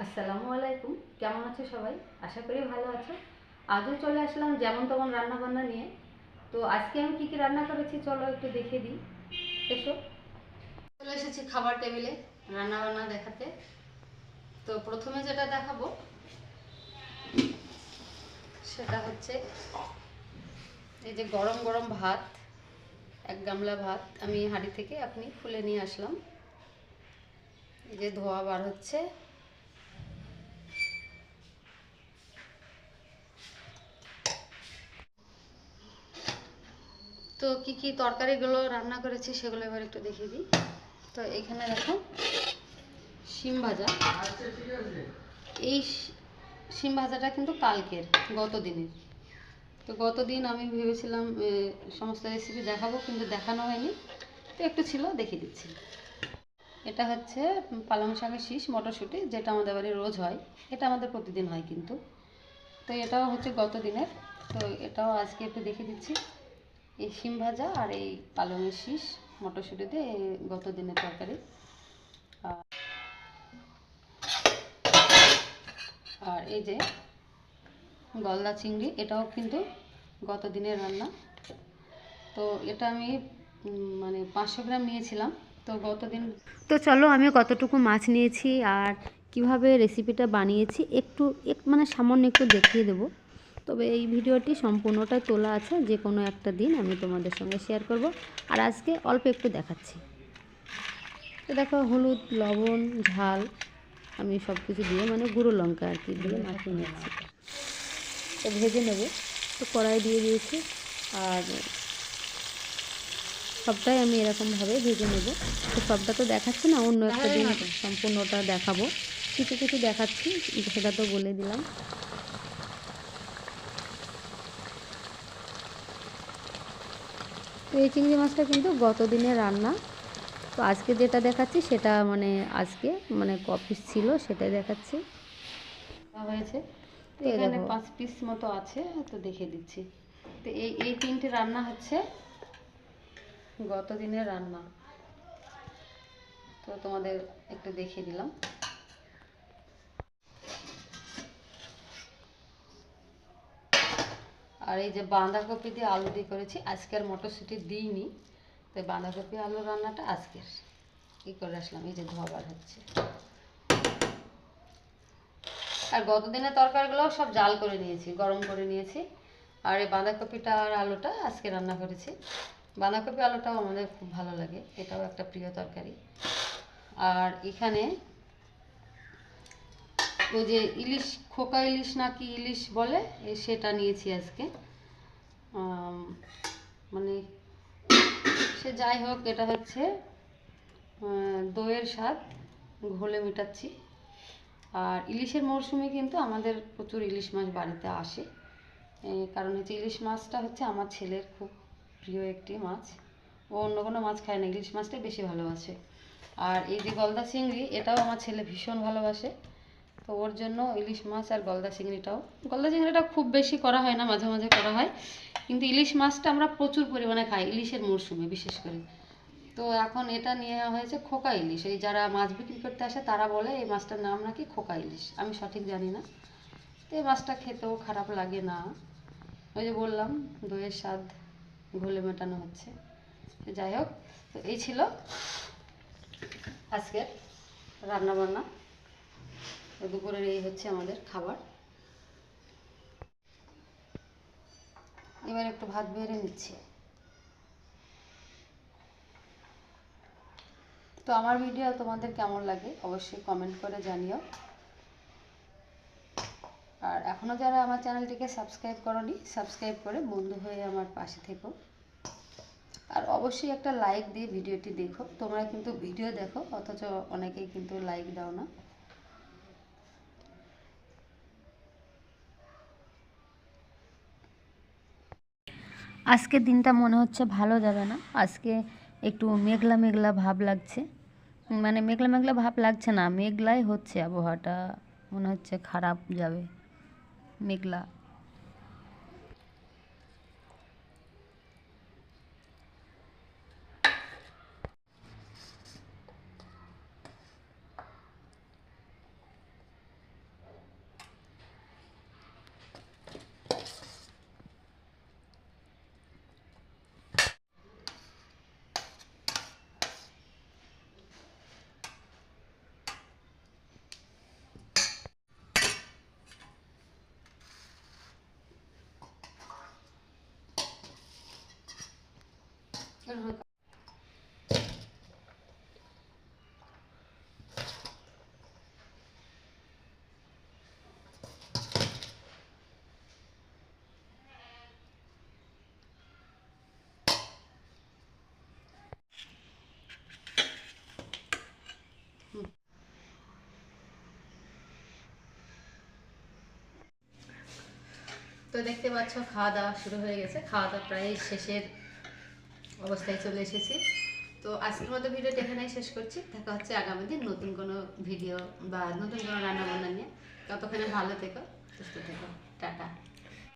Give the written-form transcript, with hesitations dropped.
আসসালামু আলাইকুম। কেমন আছো সবাই? আশা করি ভালো আছো। আজও চলে আসলাম যেমন তেমন রান্না বান্না নিয়ে। তো আজকে আমি কি কি রান্না করেছি চলো একটু দেখিয়ে দিই। এসো। চলে এসেছি খাবার টেবিলে রান্না বান্না দেখাতে। তো প্রথমে যেটা দেখাবো সেটা হচ্ছে এই যে গরম গরম ভাত, এক গামলা ভাত আমি হাঁড়ি থেকে আপনি খুলে নিয়ে আসলাম। এই যে ধোয়া বার হচ্ছে। তো কি কি তরকারিগুলো রান্না করেছি সেগুলো এবার একটু দেখিয়ে দিই। তো এখানে দেখো শিম ভাজা। এই শিম ভাজাটা কিন্তু কালকের, গত দিনের। তো গত দিন আমি ভেবেছিলাম সমস্ত রেসিপি দেখাবো, কিন্তু দেখানো হয়নি। তো একটু ছিল, দেখিয়ে দিচ্ছি। এটা হচ্ছে পালং শাকের শীষ মটরশুঁটি, যেটা আমাদের বাড়ি রোজ হয়। এটা আমাদের প্রতিদিন হয় কিন্তু। তো এটাও হচ্ছে গত দিনের। তো এটাও আজকে একটু দেখিয়ে দিচ্ছি। এই শিম ভাজা আর এই পালংয়ের শীষ মটরশুঁটি দিয়ে গত দিনের তরকারি। আর এই যে গলদা চিংড়ি, এটাও কিন্তু গত দিনের রান্না। তো এটা আমি মানে 500 গ্রাম নিয়েছিলাম। তো গতদিন তো চলো আমি কতটুকু মাছ নিয়েছি আর কিভাবে রেসিপিটা বানিয়েছি একটু মানে সামান্য একটু দেখিয়ে দেবো। তবে এই ভিডিওটি সম্পূর্ণটাই তোলা আছে, যে কোনো একটা দিন আমি তোমাদের সঙ্গে শেয়ার করব। আর আজকে অল্প একটু দেখাচ্ছি। তো দেখো হলুদ, লবণ, ঝাল আমি সব কিছু দিয়ে মানে গুঁড়ো লঙ্কা আর কি দিয়ে মাখিয়ে নিচ্ছি। তো ভেজে নেব। তো কড়াই দিয়ে দিয়েছি আর সবটাই আমি এরকমভাবে ভেজে নেব। তো সবটা তো দেখাচ্ছি না, অন্য একটা দিন সম্পূর্ণটা দেখাবো। কিছু কিছু দেখাচ্ছি, সেটা তো বলে দিলাম। তো এই চিংড়ি মাছটা কিন্তু গত দিনের রান্না। তো আজকে যেটা দেখাচ্ছি সেটা মানে আজকে মানে ক পিস ছিল সেটাই দেখাচ্ছি। হয়েছে তো এখানে 5 পিস মতো আছে, তো দেখে দিচ্ছি। তো এই তিনটে রান্না হচ্ছে গত দিনের রান্না। তো তোমাদের একটু দেখিয়ে দিলাম। আর এই যে বাঁধাকপি দিয়ে আলু দিয়ে করেছি, আজকের মটরশুঁটি দিইনি। তো বাঁধাকপি আলু রান্নাটা আজকের কী করে আসলাম, এই যে ধোয়া বার হচ্ছে। আর গত দিনের তরকারিগুলো সব জাল করে নিয়েছি, গরম করে নিয়েছি। আর এই বাঁধাকপিটা আর আলুটা আজকে রান্না করেছি। বাঁধাকপি আলুটাও আমাদের খুব ভালো লাগে, এটাও একটা প্রিয় তরকারি। আর এখানে ওই যে ইলিশ, খোকা ইলিশ না কি ইলিশ বলে, সেটা নিয়েছি আজকে। মানে সে যাই হোক, এটা হচ্ছে দইয়ের স্বাদ ঘোলে মেটাচ্ছি। আর ইলিশের মরশুমে কিন্তু আমাদের প্রচুর ইলিশ মাছ বাড়িতে আসে। কারণ হচ্ছে ইলিশ মাছটা হচ্ছে আমার ছেলের খুব প্রিয় একটি মাছ। ও অন্য কোনো মাছ খায় না, ইলিশ মাছটাই বেশি ভালোবাসে। আর এই যে গলদা চিংড়ি, এটাও আমার ছেলে ভীষণ ভালোবাসে। তো ওর জন্য ইলিশ মাছ আর গলদা চিংড়িটা খুব বেশি করা হয় না, মাঝে মাঝে করা হয়। কিন্তু ইলিশ মাছটা আমরা প্রচুর পরিমাণে খাই ইলিশের মরশুমে বিশেষ করে। তো এখন এটা নিয়ে হয়েছে খোকা ইলিশ। এই যারা মাছ বিক্রি করতে আসে তারা বলে এই মাছটার নাম নাকি খোকা ইলিশ, আমি সঠিক জানি না। তো এই মাছটা খেতেও খারাপ লাগে না। ওই যে বললাম দইয়ের স্বাদ ঘোলে মেটানো হচ্ছে। যাই হোক, তো এই ছিল আজকের রান্নাবান্না। দুপুরের এই হচ্ছে আমাদের খাবার। এবার একটু ভাত বেড়ে নিচ্ছি। তো আমার ভিডিও তোমাদের কেমন লাগে অবশ্যই কমেন্ট করে জানিও। আর এখনও যারা আমার চ্যানেলটিকে সাবস্ক্রাইব করোনি, সাবস্ক্রাইব করে বন্ধু হয়ে আমার পাশে থেকো। আর অবশ্যই একটা লাইক দিয়ে ভিডিওটি দেখো। তোমরা কিন্তু ভিডিও দেখো অথচ অনেকেই কিন্তু লাইক দাও না। আজকের দিনটা মনে হচ্ছে ভালো যাবে না। আজকে একটু মেঘলা মেঘলা ভাব লাগছে, মানে মেঘলা মেঘলা ভাব লাগছে না, মেঘলাই হচ্ছে, আবহাওয়াটা মনে হচ্ছে খারাপ যাবে, মেঘলা। তো দেখতে পাচ্ছ খাওয়া দাওয়া শুরু হয়ে গেছে, খাওয়া দাওয়া প্রায় শেষের অবস্থায় চলে এসেছি। তো আজকের মতো ভিডিওটা এখানেই শেষ করছি। দেখা হচ্ছে আগামী দিন নতুন কোনো ভিডিও বা নতুন কোনো রান্না বান্না নিয়ে। ততক্ষণে ভালো থেকো, সুস্থ থেকো, টাটা।